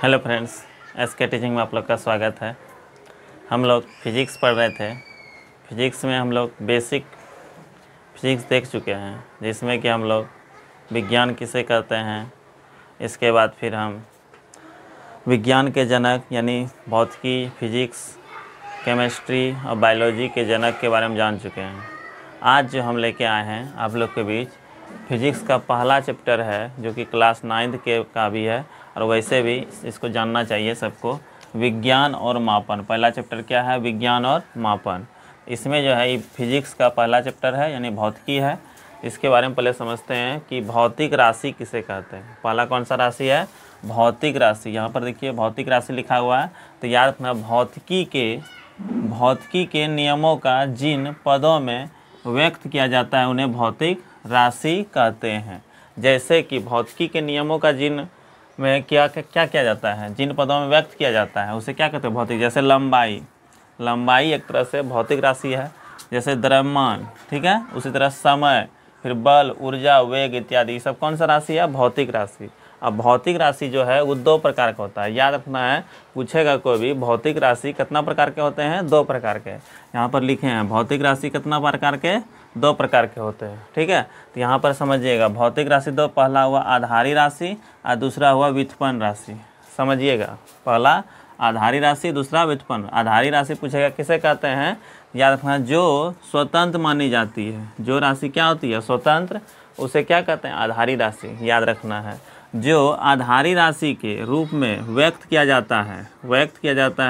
Hello friends, SK teaching में आप लोग का स्वागत है। हम लोग फिजिक्स पढ़ रहे थे। फिजिक्स में हम लोग बेसिक फिजिक्स देख चुके हैं, जिसमें कि हम लोग विज्ञान किसे कहते हैं। इसके बाद फिर हम विज्ञान के जनक यानी भौतिकी, फिजिक्स, केमिस्ट्री और बायोलॉजी के जनक के बारे में जान चुके हैं। आज जो हम लेके आए हैं आप लोग के बीच, फिजिक्स का पहला चैप्टर है जो कि क्लास 9 के का भी है, और वैसे भी इसको जानना चाहिए सबको। विज्ञान और मापन, पहला चैप्टर क्या है? विज्ञान और मापन। इसमें जो है ये फिजिक्स का पहला चैप्टर है यानी भौतिकी है। इसके बारे में पहले समझते हैं कि भौतिक राशि किसे कहते हैं। पहला कौन सा राशि है? भौतिक राशि। यहाँ पर देखिए भौतिक राशि लिखा हुआ है, तो याद रखना भौतिकी के नियमों का जिन पदों में व्यक्त किया जाता है उन्हें भौतिक राशि कहते हैं। जैसे कि भौतिकी के नियमों का जिन में क्या किया जाता है, जिन पदों में व्यक्त किया जाता है उसे क्या कहते हैं? भौतिक। जैसे लंबाई एक तरह से भौतिक राशि है। जैसे द्रव्यमान, ठीक है। उसी तरह समय, फिर बल, ऊर्जा, वेग इत्यादि, ये सब कौन सा राशि है? भौतिक राशि। अब भौतिक राशि जो है वो 2 प्रकार का होता है। याद रखना है, पूछेगा कोई भी, भौतिक राशि कितना प्रकार के होते हैं? 2 प्रकार के। यहाँ पर लिखे हैं भौतिक राशि कितना प्रकार के? 2 प्रकार के होते हैं, ठीक है। तो यहाँ पर समझिएगा भौतिक राशि 2, पहला हुआ आधारी राशि और दूसरा हुआ व्युत्पन्न राशि। समझिएगा, पहला आधारी राशि, दूसरा व्युत्पन्न। आधारी राशि पूछेगा किसे कहते हैं? याद रखना, जो स्वतंत्र मानी जाती है, जो राशि क्या होती है? स्वतंत्र, उसे क्या कहते हैं? आधारी राशि। याद रखना है, जो आधारी राशि के रूप में व्यक्त किया जाता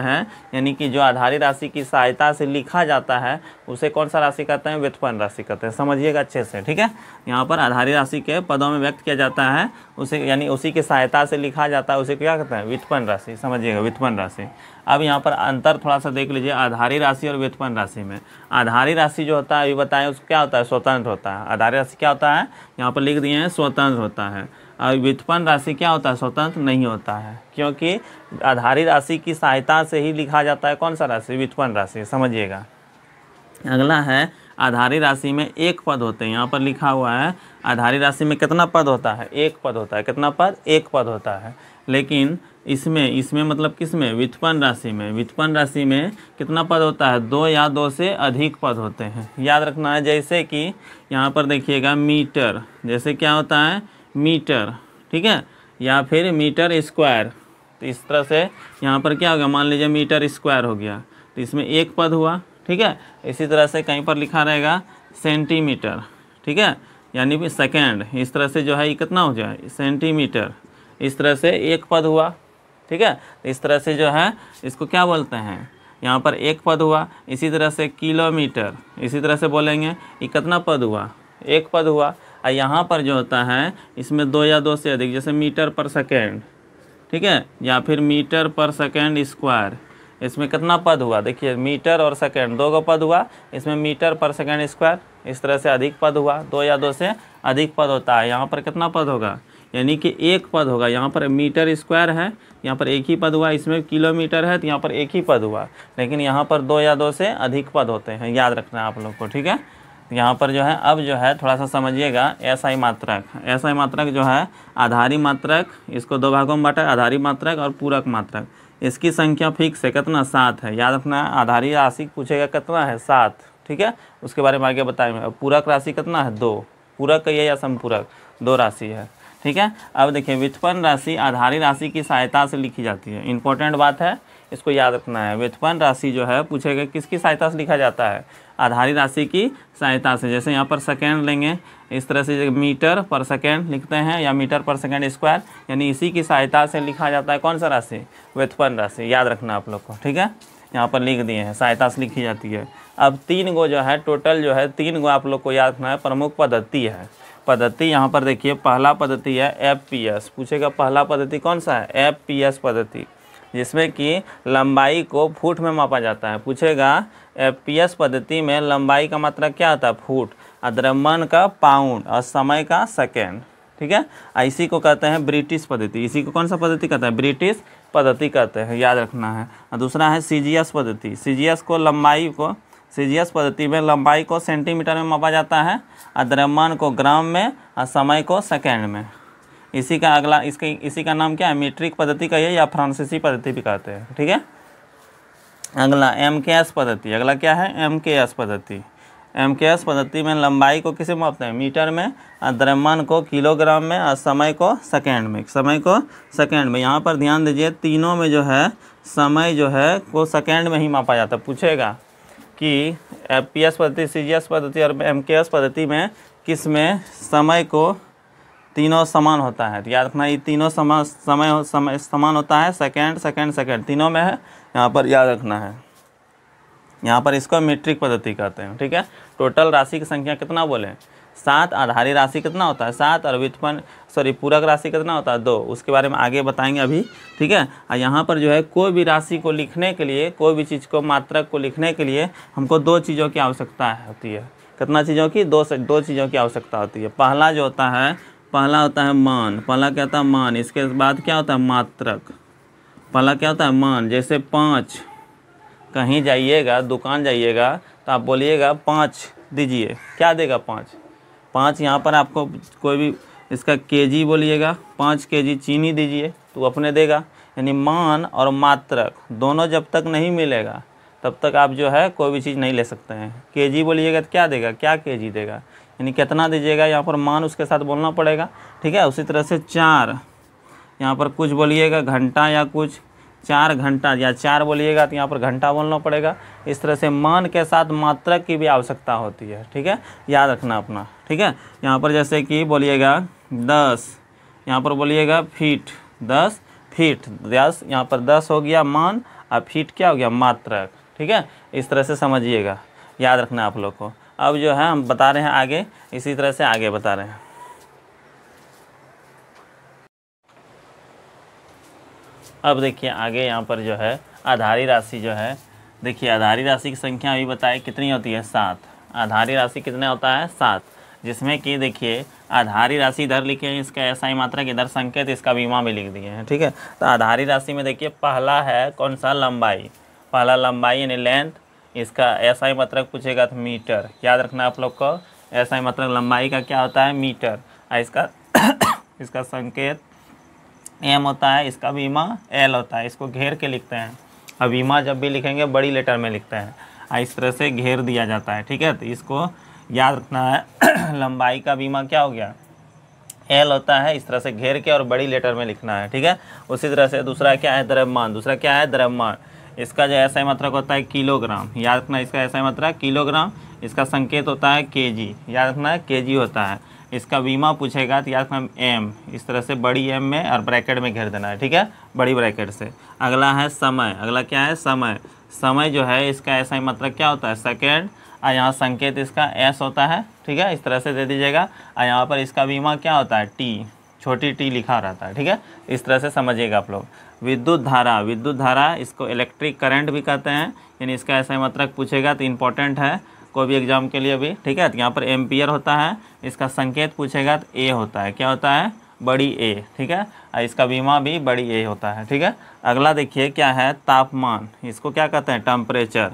है यानी कि जो आधारी राशि की सहायता से लिखा जाता है उसे कौन सा राशि कहते हैं? व्युत्पन्न राशि कहते हैं। समझिएगा अच्छे से, ठीक है। यहाँ पर आधारी राशि के पदों में व्यक्त किया जाता है उसे, यानी उसी की सहायता से लिखा जाता है उसे क्या कहते हैं? व्युत्पन्न राशि। समझिएगा, व्युत्पन्न राशि। अब यहाँ पर अंतर थोड़ा सा देख लीजिए आधारी राशि और व्युत्पन्न राशि में। आधारी राशि जो होता है अभी बताएं, उसको क्या होता है? स्वतंत्र होता है। आधारी राशि क्या होता है? यहाँ पर लिख दिए हैं स्वतंत्र होता है। और व्युत्पन्न राशि क्या होता है? स्वतंत्र नहीं होता है, क्योंकि आधारी राशि की सहायता से ही लिखा जाता है कौन सा राशि? व्युत्पन्न राशि। समझिएगा। अगला है आधारी राशि में 1 पद होते हैं। यहाँ पर लिखा हुआ है आधारी राशि में कितना पद होता है? 1 पद होता है। कितना पद? 1 पद होता है। लेकिन इसमें मतलब किसमें? व्युत्पन्न राशि में कितना पद होता है? 2 या 2 से अधिक पद होते हैं। याद रखना है, जैसे कि यहाँ पर देखिएगा मीटर, जैसे क्या होता है? मीटर, ठीक है, या फिर मीटर स्क्वायर। तो इस तरह से यहाँ पर क्या होगा? मान लीजिए मीटर स्क्वायर हो गया, तो इसमें 1 पद हुआ, ठीक है। इसी तरह से कहीं पर लिखा रहेगा सेंटीमीटर, ठीक है, यानी कि सेकेंड। इस तरह से जो है ये कितना हो जाए? सेंटीमीटर। इस तरह से 1 पद हुआ, ठीक है। इस तरह से जो है इसको क्या बोलते हैं? यहाँ पर 1 पद हुआ। इसी तरह से किलोमीटर, इसी तरह से बोलेंगे ये कितना पद हुआ? 1 पद हुआ। और यहाँ पर जो होता है इसमें 2 या 2 से अधिक, जैसे मीटर पर सेकेंड, ठीक है, या फिर मीटर पर सेकेंड स्क्वायर। इसमें कितना पद हुआ? देखिए मीटर और सेकेंड 2 का पद हुआ, इसमें मीटर पर सेकेंड स्क्वायर। इस तरह से अधिक पद हुआ, 2 या 2 से अधिक पद होता है। यहाँ पर कितना पद होगा? यानी कि 1 पद होगा। यहाँ पर मीटर स्क्वायर है, यहाँ पर 1 ही पद हुआ। इसमें किलोमीटर है तो यहाँ पर 1 ही पद हुआ, लेकिन यहाँ पर 2 या 2 से अधिक पद होते हैं। याद रखना है आप लोग को, ठीक है। यहाँ पर जो है अब जो है थोड़ा सा समझिएगा SI मात्रक जो है आधारी मात्रक, इसको 2 भागों में बांटा, आधारी मात्रक और पूरक मात्रक। इसकी संख्या फिक्स है, कितना? 7 है। याद रखना है, आधारी राशि पूछेगा कितना है? 7, ठीक है। उसके बारे में आगे बताएंगे। पूरक राशि कितना है? 2। पूरक कहिए या संपूरक, 2 राशि है, ठीक है। अब देखिए व्युत्पन्न राशि आधारी राशि की सहायता से लिखी जाती है। इंपॉर्टेंट बात है, इसको याद रखना है। व्युत्पन्न राशि जो है पूछेगा किसकी सहायता से लिखा जाता है? आधारी राशि की सहायता से। जैसे यहाँ पर सेकेंड लेंगे, इस तरह से मीटर पर सेकेंड लिखते हैं या मीटर पर सेकेंड स्क्वायर, यानी इसी की सहायता से लिखा जाता है कौन सा राशि? व्युत्पन्न राशि। याद रखना आप लोग को, ठीक है। यहाँ पर लिख दिए हैं सहायता से लिखी जाती है। अब 3 गो जो है टोटल जो है 3 गो आप लोग को याद रखना है प्रमुख पद्धति है। पद्धति यहाँ पर देखिए, पहला पद्धति है FPS। पूछेगा पहला पद्धति कौन सा है? FPS पद्धति, जिसमें कि लंबाई को फुट में मापा जाता है। पूछेगा FPS पद्धति में लंबाई का मात्रक क्या होता है? फुट, और द्रव्यमान का पाउंड और समय का सेकेंड, ठीक है। इसी को कहते हैं ब्रिटिश पद्धति। इसी को कौन सा पद्धति कहते हैं? ब्रिटिश पद्धति कहते हैं। याद रखना है। और दूसरा है CGS पद्धति। CGS पद्धति में लंबाई को सेंटीमीटर में मापा जाता है और द्रव्यमान को ग्राम में और समय को सेकेंड में। इसी का अगला इसी का नाम क्या है, मीट्रिक पद्धति कहिए या फ्रांसीसी पद्धति भी कहते हैं। ठीक है, अगला MKS पद्धति। अगला क्या है, MKS पद्धति। MKS पद्धति में लंबाई को किसे मापते हैं, मीटर में, और द्रव्यमान को किलोग्राम में, और समय को सेकंड में। समय को सेकंड में। यहाँ पर ध्यान दीजिए, तीनों में जो है समय जो है को सेकंड में ही मापा जाता है। पूछेगा कि FPS पद्धति, CGS पद्धति और MKS पद्धति में किस में समय को तीनों समान होता है। तो याद रखना, ये तीनों समय समान होता है, सेकंड सेकंड सेकंड तीनों में है, यहाँ पर याद रखना है। यहाँ पर इसको मीट्रिक पद्धति कहते हैं। ठीक है, टोटल राशि की संख्या कितना बोले, 7। आधारी राशि कितना होता है, 7। और व्युत्पन्न पूरक राशि कितना होता है, 2। उसके बारे में आगे बताएंगे अभी। ठीक है, और यहाँ पर जो है कोई भी राशि को लिखने के लिए, कोई भी चीज़ को, मात्रक को लिखने के लिए हमको 2 चीज़ों की आवश्यकता होती है। कितना चीज़ों की, 2 चीज़ों की आवश्यकता होती है। पहला जो होता है, पहला होता है मान। पहला क्या होता है, मान। इसके बाद क्या होता है, मात्रक। पहला क्या होता है, मान। जैसे 5, कहीं जाइएगा, दुकान जाइएगा तो आप बोलिएगा 5 दीजिए, क्या देगा 5। यहाँ पर आपको कोई भी इसका केजी बोलिएगा, 5 केजी चीनी दीजिए तो अपने देगा। यानी मान और मात्रक दोनों जब तक नहीं मिलेगा तब तक आप जो है कोई भी चीज़ नहीं ले सकते हैं। केजी बोलिएगा तो क्या देगा, क्या केजी देगा, यानी कितना दीजिएगा, यहाँ पर मान उसके साथ बोलना पड़ेगा। ठीक है, उसी तरह से 4, यहाँ पर कुछ बोलिएगा, घंटा या कुछ, 4 घंटा, या 4 बोलिएगा तो यहाँ पर घंटा बोलना पड़ेगा। इस तरह से मान के साथ मात्रक की भी आवश्यकता होती है। ठीक है, याद रखना अपना। ठीक है, यहाँ पर जैसे कि बोलिएगा 10, यहाँ पर बोलिएगा फीट, 10 फीट, 10 यहाँ पर 10 हो गया मान, और फीट क्या हो गया, मात्रक। ठीक है, इस तरह से समझिएगा, याद रखना आप लोग को। अब जो है हम बता रहे हैं आगे, इसी तरह से आगे बता रहे हैं। अब देखिए आगे यहाँ पर जो है आधारी राशि जो है, देखिए आधारी राशि की संख्या अभी बताए कितनी होती है, 7। आधारी राशि कितने होता है, 7। जिसमें कि देखिए आधारी राशि इधर लिखे हैं, इसका SI मात्रक, इधर संकेत, इसका विमा भी लिख दिए हैं। ठीक है, तो आधारी राशि में देखिए पहला है कौन सा, लंबाई। पहला लंबाई यानी लेंथ, इसका SI मात्रक पूछेगा तो मीटर। याद रखना आप लोग को, SI मात्रक लंबाई का क्या होता है, मीटर। और इसका संकेत M होता है, इसका बीमा L होता है। इसको घेर के लिखते हैं, अब बीमा जब भी लिखेंगे बड़ी लेटर में लिखते हैं, और इस तरह से घेर दिया जाता है। ठीक है, तो इसको याद रखना है। लंबाई का बीमा क्या हो गया, L होता है, इस तरह से घेर के और बड़ी लेटर में लिखना है। ठीक है, उसी तरह से दूसरा क्या है, द्रव्यमान। दूसरा क्या है, द्रव्यमान। इसका जो SI मात्रक होता है किलोग्राम। याद रखना, इसका SI मात्रक किलोग्राम। इसका संकेत होता है केजी। याद रखना है, केजी होता है। इसका बीमा पूछेगा तो याद रखना M, इस तरह से बड़ी M में और ब्रैकेट में घेर देना है। ठीक है, बड़ी ब्रैकेट से। अगला है समय। अगला क्या है, समय। समय जो है इसका SI मात्रक क्या होता है, सेकेंड, और यहाँ संकेत इसका S होता है। ठीक है, इस तरह से दे दीजिएगा। और यहाँ पर इसका बीमा क्या होता है, T, छोटी T लिखा रहता है। ठीक है, इस तरह से समझिएगा आप लोग। विद्युत धारा। विद्युत धारा इसको इलेक्ट्रिक करंट भी कहते हैं, यानी इसका SI मात्रक पूछेगा तो इम्पोर्टेंट है कोई भी एग्जाम के लिए भी। ठीक है, तो यहाँ पर एम्पियर होता है, इसका संकेत पूछेगा तो A होता है। क्या होता है, बड़ी A। ठीक है, और इसका बीमा भी बड़ी A होता है। ठीक है, अगला देखिए क्या है, तापमान। इसको क्या कहते हैं, टेम्परेचर।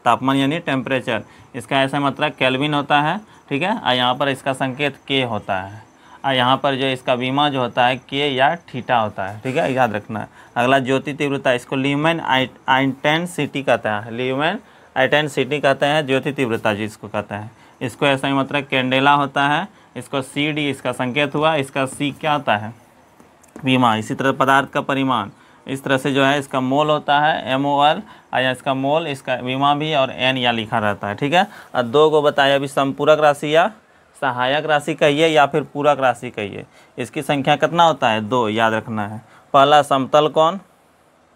तापमान यानी टेम्परेचर। इसका SI मात्रक केल्विन होता है। ठीक है, और यहाँ पर इसका संकेत K होता है, और यहाँ पर जो इसका बीमा जो होता है K या थीटा होता है। ठीक है, याद रखना है। अगला ज्योति तीव्रता, इसको ल्यूमेन इंटेंसिटी कहते हैं। ल्यूमेन इंटेंसिटी कहते हैं, ज्योति तीव्रता जिसको कहते हैं। इसको SI मात्रक कैंडेला होता है। इसको CD, इसका संकेत हुआ। इसका C क्या होता है, बीमा। इसी तरह पदार्थ का परिमाण, इस तरह से जो है इसका मोल होता है, MOL, या इसका मोल, इसका बीमा भी, और N या लिखा रहता है। ठीक है, और 2 को बताया अभी, संपूरक राशि या सहायक राशि कहिए या फिर पूरक राशि कहिए। इसकी संख्या कितना होता है, 2। याद रखना है। पहला समतल कोण,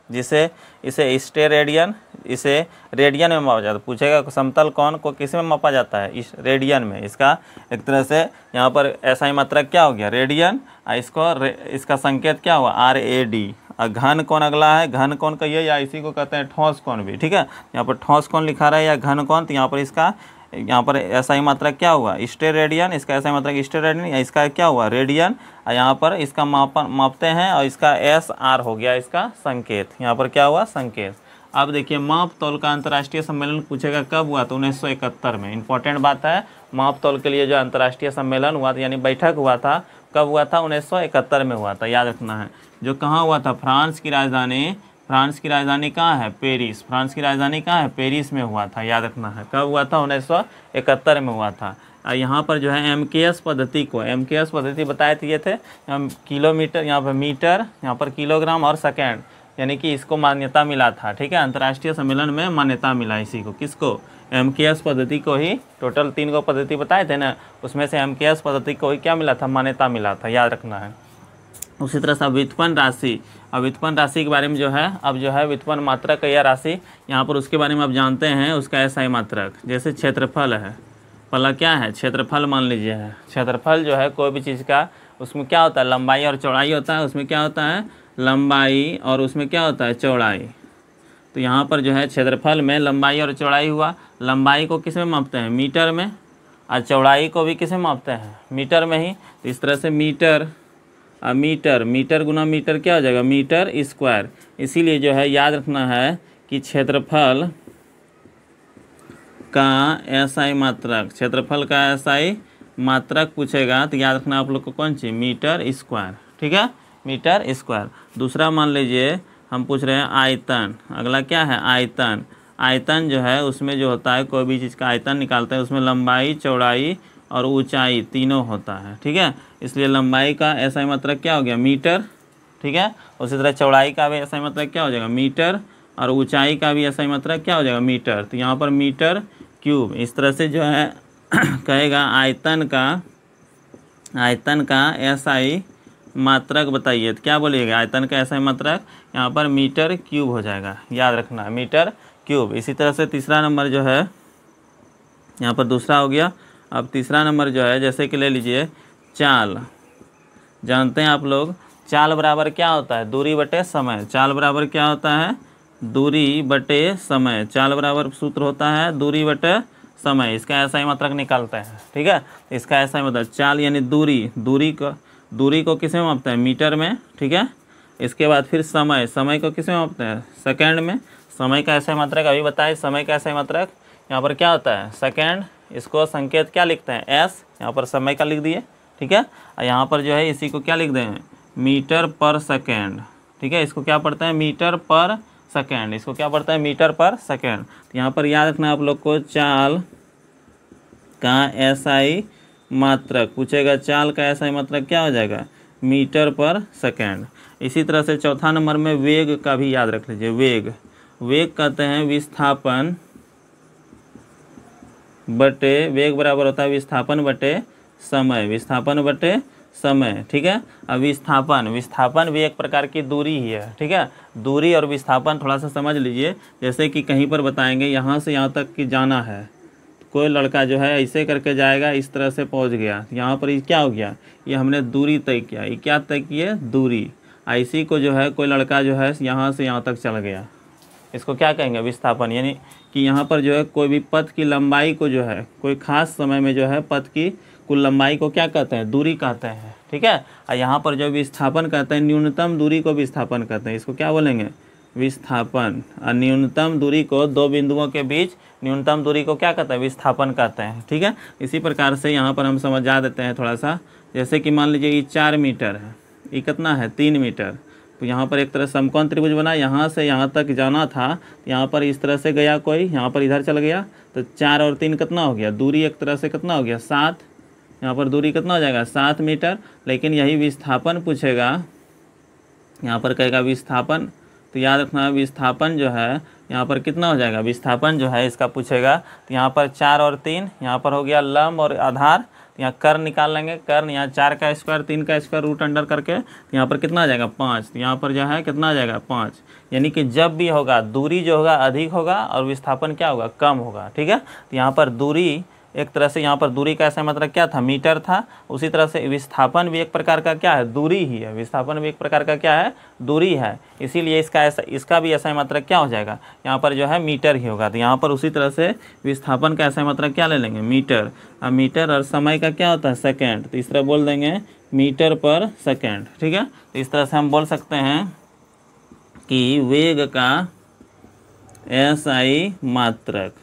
जिसे इसे स्टेरेडियन, इसे रेडियन में मापा जाता है। पूछेगा समतल कोण को किस में मापा जाता है, इस रेडियन में। इसका एक तरह से यहाँ पर SI मात्रक क्या हो गया, रेडियन। इसका संकेत क्या हुआ, RAD। और घन कोण अगला है, घन कोण कहिए या इसी को कहते हैं ठोस कोण भी। ठीक है, यहाँ पर ठोस कोण लिखा रहा है या घन कोण, तो यहाँ पर इसका SI मात्रक क्या हुआ, स्टेरेडियन। इसका SI मात्रक स्टेरेडियन, या इसका क्या हुआ, रेडियन। और यहाँ पर इसका मापते हैं, और इसका SR हो गया इसका संकेत। यहाँ पर क्या हुआ, संकेत। अब देखिए माप तौल का अंतर्राष्ट्रीय सम्मेलन पूछेगा कब हुआ, तो 1971 में। इंपॉर्टेंट बात है, माप तौल के लिए जो अंतर्राष्ट्रीय सम्मेलन हुआ था, यानी बैठक हुआ था, कब हुआ था? 1971 में हुआ था, याद रखना है। जो कहाँ हुआ था? फ्रांस की राजधानी कहाँ है? पेरिस। फ्रांस की राजधानी कहाँ है? पेरिस में हुआ था, याद रखना है। कब हुआ था? 1971 में हुआ था। यहाँ पर जो है MKS पद्धति को, MKS पद्धति बताए थे हम, किलोमीटर, यहाँ पर मीटर, यहाँ पर किलोग्राम और सेकेंड, यानी कि इसको मान्यता मिला था, ठीक है। अंतर्राष्ट्रीय सम्मेलन में मान्यता मिला इसी को, किसको? MKS पद्धति को ही। टोटल 3 को पद्धति बताए थे ना, उसमें से MKS पद्धति को ही क्या मिला था? मान्यता मिला था, याद रखना है। उसी तरह से व्युत्पन्न राशि, अब व्युत्पन्न राशि के बारे में जो है, अब जो है व्युत्पन्न मात्रक या राशि, यहाँ पर उसके बारे में आप जानते हैं, उसका SI मात्रक। जैसे क्षेत्रफल है, पहला क्या है? क्षेत्रफल मान लीजिए है। क्षेत्रफल जो है कोई भी चीज़ का, उसमें क्या होता है? लंबाई और चौड़ाई होता है। उसमें क्या होता है? लंबाई, और उसमें क्या होता है? चौड़ाई। तो यहाँ पर जो है क्षेत्रफल में लंबाई और चौड़ाई हुआ। लंबाई को किस में मापते हैं? मीटर में। और चौड़ाई को भी किस में मापते हैं? मीटर में ही। तो इस तरह से मीटर, मीटर गुना मीटर क्या हो जाएगा? Metre square. इसीलिए जो है याद रखना है कि क्षेत्रफल का SI मात्रक, क्षेत्रफल का SI मात्रक पूछेगा तो याद रखना आप लोग को कौन सी? मीटर स्क्वायर, ठीक है, मीटर स्क्वायर। दूसरा मान लीजिए हम पूछ रहे हैं आयतन। अगला क्या है? आयतन। आयतन जो है उसमें जो होता है, कोई भी चीज़ का आयतन निकालते हैं, उसमें लंबाई, चौड़ाई और ऊंचाई तीनों होता है, ठीक है। इसलिए लंबाई का SI मात्रक क्या हो गया? मीटर, ठीक है। उसी तरह चौड़ाई का भी SI मात्रक क्या हो जाएगा? मीटर, और ऊंचाई का भी SI मात्रक क्या हो जाएगा? मीटर। तो यहाँ पर मीटर क्यूब। इस तरह से जो है कहेगा आयतन का SI मात्रक बताइए, तो क्या बोलिएगा? आयतन का SI मात्रक यहाँ पर मीटर क्यूब हो जाएगा, याद रखना है, मीटर क्यूब। इसी तरह से तीसरा नंबर जो है, यहाँ पर दूसरा हो गया। अब तीसरा नंबर जो है, जैसे कि ले लीजिए चाल। जानते हैं आप लोग चाल बराबर क्या होता है? दूरी बटे समय। चाल बराबर क्या होता है? दूरी बटे समय। चाल बराबर सूत्र होता है दूरी बटे समय। इसका SI मात्रक निकालते हैं, ठीक है। इसका SI मात्रक, चाल यानी दूरी को किस में मापते हैं? मीटर में, ठीक है। इसके बाद फिर समय को किस में मापते हैं? सेकेंड में। समय का SI मात्रक अभी बताए। समय का SI मात्रक यहाँ पर क्या होता है? सेकेंड। इसको संकेत क्या लिखते हैं? S। यहाँ पर समय का लिख दिए, ठीक है। और यहाँ पर जो है इसी को क्या लिख दें? मीटर पर सेकेंड, ठीक है। इसको क्या पढ़ते हैं? मीटर पर सेकेंड। इसको क्या पढ़ता है? मीटर पर सेकेंड। तो यहाँ पर याद रखना आप लोग को, चाल का SI मात्रक पूछेगा। चाल का SI मात्रक क्या हो जाएगा? मीटर पर सेकेंड। इसी तरह से चौथा नंबर में वेग का भी याद रख लीजिए। वेग कहते हैं विस्थापन बटे, वेग बराबर होता है विस्थापन बटे समय, ठीक है। अब विस्थापन भी एक प्रकार की दूरी ही है, ठीक है। दूरी और विस्थापन थोड़ा सा समझ लीजिए। जैसे कि कहीं पर बताएंगे यहाँ से यहाँ तक कि जाना है, कोई लड़का जो है ऐसे करके जाएगा, इस तरह से पहुँच गया, यहाँ पर ये क्या हो गया? ये हमने दूरी तय किया। ये क्या तय किए? दूरी। इसी को जो है कोई लड़का जो है यहाँ से यहाँ तक चल गया, इसको क्या कहेंगे? विस्थापन। यानी कि यहाँ पर जो है कोई भी पथ की लंबाई को जो है, कोई खास समय में जो है पथ की कुल लंबाई को क्या कहते हैं? दूरी कहते हैं, ठीक है। और यहाँ पर जो विस्थापन कहते हैं, न्यूनतम दूरी को विस्थापन कहते हैं। इसको क्या बोलेंगे? विस्थापन। और न्यूनतम दूरी को, दो बिंदुओं के बीच न्यूनतम दूरी को क्या कहते हैं? विस्थापन कहते हैं, ठीक है। इसी प्रकार से यहाँ पर हम समझा देते हैं थोड़ा सा। जैसे कि मान लीजिए ये 4 मीटर है, ये कितना है? 3 मीटर। तो यहाँ पर एक तरह समकोण त्रिभुज बना, यहाँ से यहाँ तक जाना था, तो यहाँ पर इस तरह से गया कोई, यहाँ पर इधर चल गया, तो 4 और 3 कितना हो गया? दूरी एक तरह से कितना हो गया? 7। यहाँ पर दूरी कितना हो जाएगा? 7 मीटर। लेकिन यही विस्थापन पूछेगा, यहाँ पर कहेगा विस्थापन, तो याद रखना विस्थापन जो है यहाँ पर कितना हो जाएगा? विस्थापन जो है इसका पूछेगा, तो यहाँ पर 4 और 3, यहाँ पर हो गया लंब और आधार, यहाँ कर्ण निकाल लेंगे। कर्ण यहाँ 4 का स्क्वायर 3 का स्क्वायर रूट अंडर करके, तो यहाँ पर कितना आ जाएगा? 5। तो यहाँ पर जो है कितना आ जाएगा? 5। यानी कि जब भी होगा दूरी जो होगा अधिक होगा और विस्थापन क्या होगा? कम होगा, ठीक है। तो यहाँ पर दूरी एक तरह से, यहाँ पर दूरी का ऐसा मतलब क्या था? मीटर था। उसी तरह से विस्थापन भी एक प्रकार का क्या है? दूरी ही है। विस्थापन भी एक प्रकार का क्या है? दूरी है। इसीलिए इसका भी ऐसा मतलब क्या हो जाएगा? यहाँ पर जो है मीटर ही होगा। तो यहाँ पर उसी तरह से विस्थापन का ऐसा मतलब क्या ले लेंगे? मीटर। अब मीटर और समय का क्या होता है? सेकेंड। तो इस तरह बोल देंगे मीटर पर सेकेंड, ठीक है। तो इस तरह से हम बोल सकते हैं कि वेग का SI मात्रक,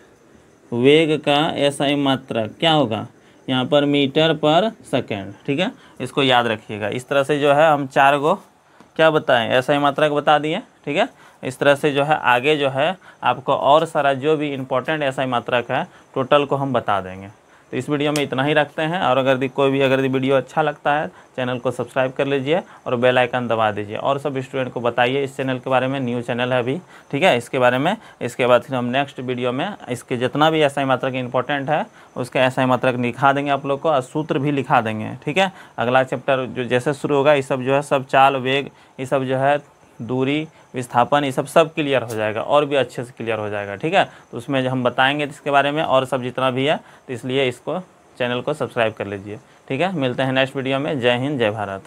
वेग का SI मात्रक क्या होगा? यहाँ पर मीटर पर सेकेंड। ठीक है, इसको याद रखिएगा। इस तरह से जो है हम 4 गो क्या बताएं, SI मात्रक बता दिए। ठीक है, इस तरह से जो है आगे जो है आपको और सारा जो भी इम्पोर्टेंट SI मात्रक है टोटल को हम बता देंगे। तो इस वीडियो में इतना ही रखते हैं, और अगर वीडियो अच्छा लगता है चैनल को सब्सक्राइब कर लीजिए और बेल आइकन दबा दीजिए, और सब स्टूडेंट को बताइए इस चैनल के बारे में। न्यू चैनल है अभी, ठीक है, इसके बारे में। इसके बाद फिर हम नेक्स्ट वीडियो में इसके जितना भी SI मात्रक इंपॉर्टेंट है उसके SI मात्रक लिखा देंगे आप लोग को, और सूत्र भी लिखा देंगे। ठीक है, अगला चैप्टर जो जैसे शुरू होगा ये सब जो है सब चाल वेग, ये सब जो है दूरी, विस्थापन, ये सब क्लियर हो जाएगा, और भी अच्छे से क्लियर हो जाएगा। ठीक है, तो उसमें जो हम बताएंगे इसके बारे में और सब जितना भी है, तो इसलिए इसको चैनल को सब्सक्राइब कर लीजिए। ठीक है, मिलते हैं नेक्स्ट वीडियो में। जय हिंद, जय भारत।